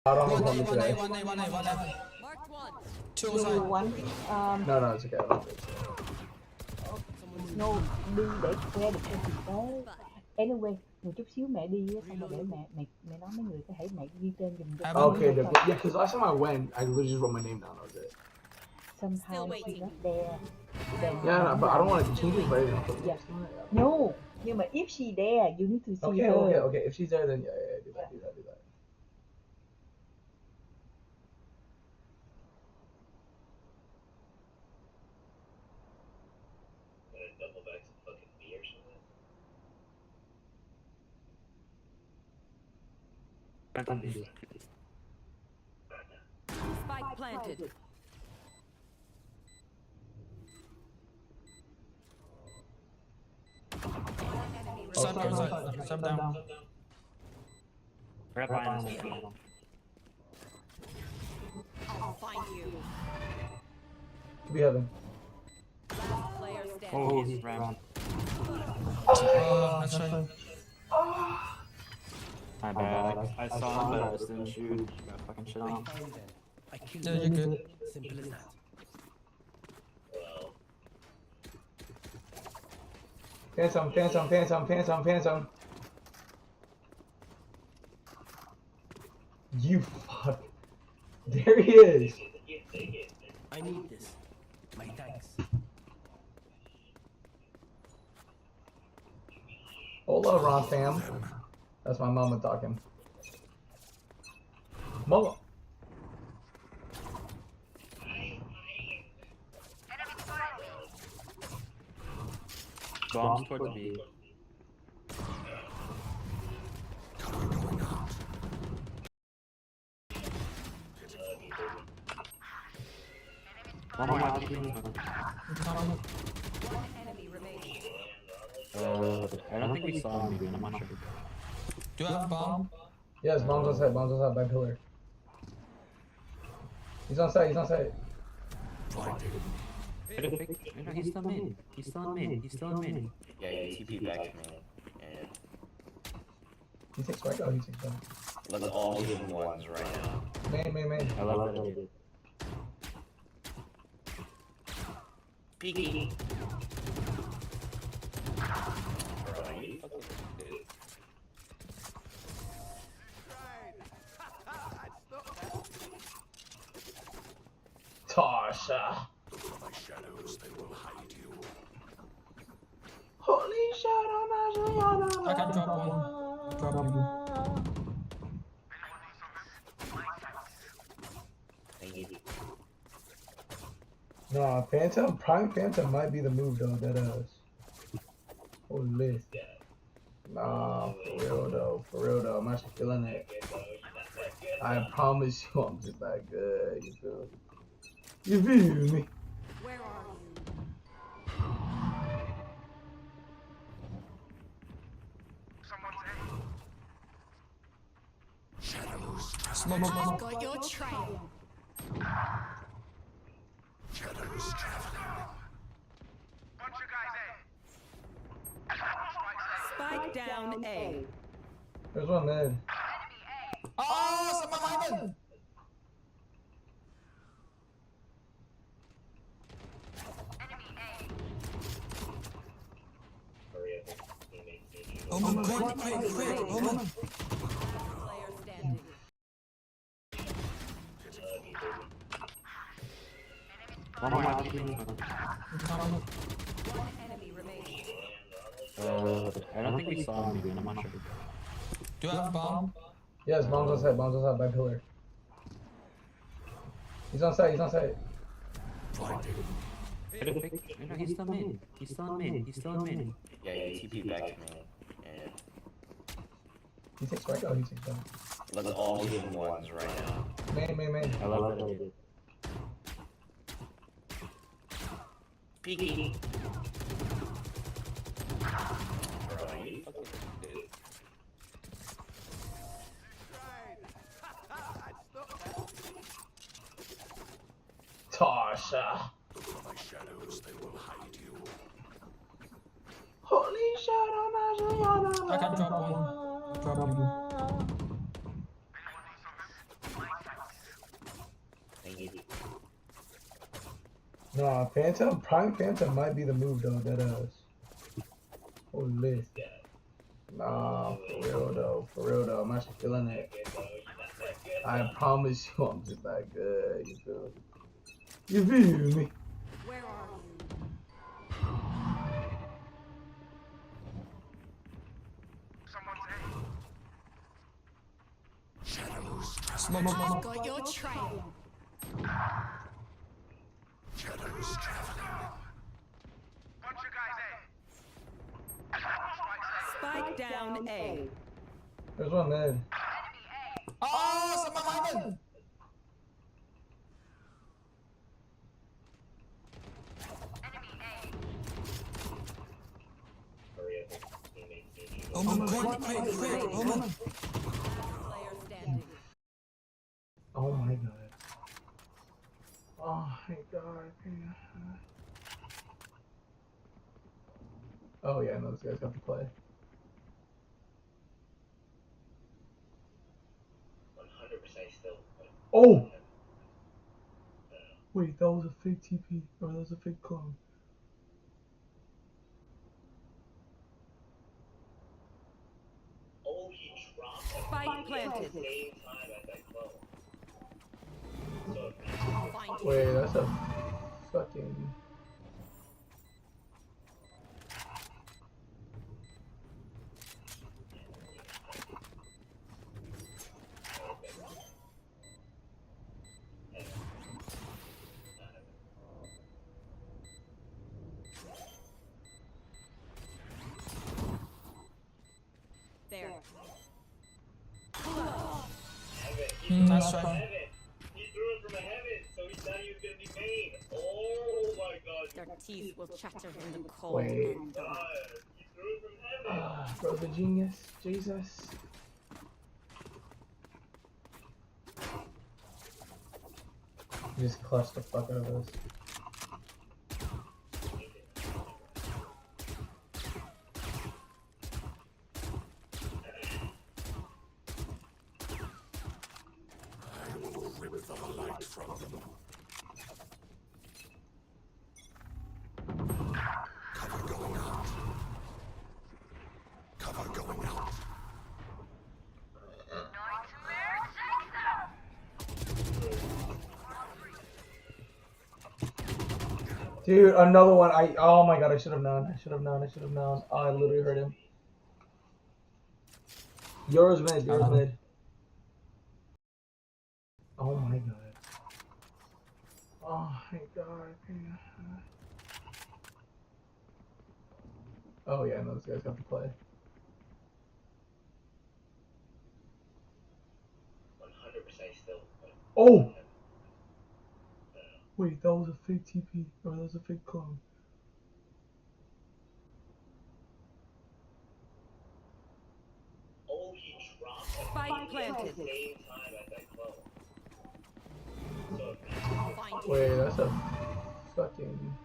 I don't have home today. One A. Marked one. Two Two side. one. No, it's okay. I don't think so. No, đi để nghe được thêm thực tế. Anyway, một chút xíu mẹ đi á, xong rồi để mẹ nói mấy người có thể mẹ ghi tên giùm cho. Okay, yeah, because last time I went, I literally just wrote my name down. That was it. Sometimes she's not there. Yeah, no, but I don't want to change it, but Yeah. No, nhưng mà if she there, you need to see Okay, her. okay. If she's there, then yeah, do that. Double back to fucking B or something. Spike planted. Sub down. I'll find you. To be heaven. Last player standing. Oh, he's round. That's right. My bad. I saw him, but I just didn't shoot. Got fucking shit on. Yeah, you're good. Simple as that. Well, Phantom. You fuck. There he is. I need this. My thanks. Hola, Ron fam. That's my mama talking. Mama. Bombs towards B. One more out. One enemy remaining. I don't think we saw him, I'm not sure. Do you have bomb? Yes, bombs on side, by pillar. He's on site. No, he's still in mid. Yeah, you TP back to me. And He takes right out, he takes down. let's all give him ones right now. Main. I love that. Peeking. Bro, you fucking did. Tasha. Holy shadow, I can drop one. Drop one. Thank you. Nah, Prime Phantom might be the move though, that holy. Nah, for real though, I'm actually feeling it. I promise you I'm just that good, you feel me? Where are Smoke. Got your trail. Spike down A. There's one mid. Oh, someone behind. Hurry up. Teammates need you. Omen, quick. Omen. Player standing. One more out. One enemy remaining. I don't think we saw him, I'm not sure. Do you have bomb? Yes, bombs on site, by pillar. He's on site. No, he's still in mid. Yeah, you TP back to me. And He takes right out, he takes down. let's all give him ones right now. Main. I love that. Peeking. Bro, you fucking did. Tasha. Holy shadow, I can drop one. Drop one. Nah, Phantom, Prime Phantom might be the move though, that holy. Nah, for real though, I'm actually feeling it. I promise you I'm just that good, you feel me? You feel me? Where are you? Smoke, I've smoke. got your trail. Spike down A. There's one mid. Oh, someone Ivan! Omen, quick, Omen. Player standing. Oh my god. Oh my god. Oh yeah, no, this guy's got to play. 100% still. Oh! Wait, that was a fake TP, or that was a fake clone. Oh, he dropped Spike planted. same time as that clone. Find Wait, that's a fucking. there. Nice try. He threw it from a heaven, so he thought he was gonna be main. Oh my god. Their teeth will chatter in the cold Wait. and dark. He threw it from heaven. Bro's a genius. Jesus. Just clutch the fuck out of this. Dude, another one. Oh my god, I should have known. I should have known. Oh, I literally heard him. Yours mid. Oh my god. Oh my god. Oh yeah, no, this guy's got to play. 100% still. Oh! Wait, that was a fake TP, or that was a fake clone. Oh, he dropped Spike planted. same time as that clone. Find Wait, that's a fucking.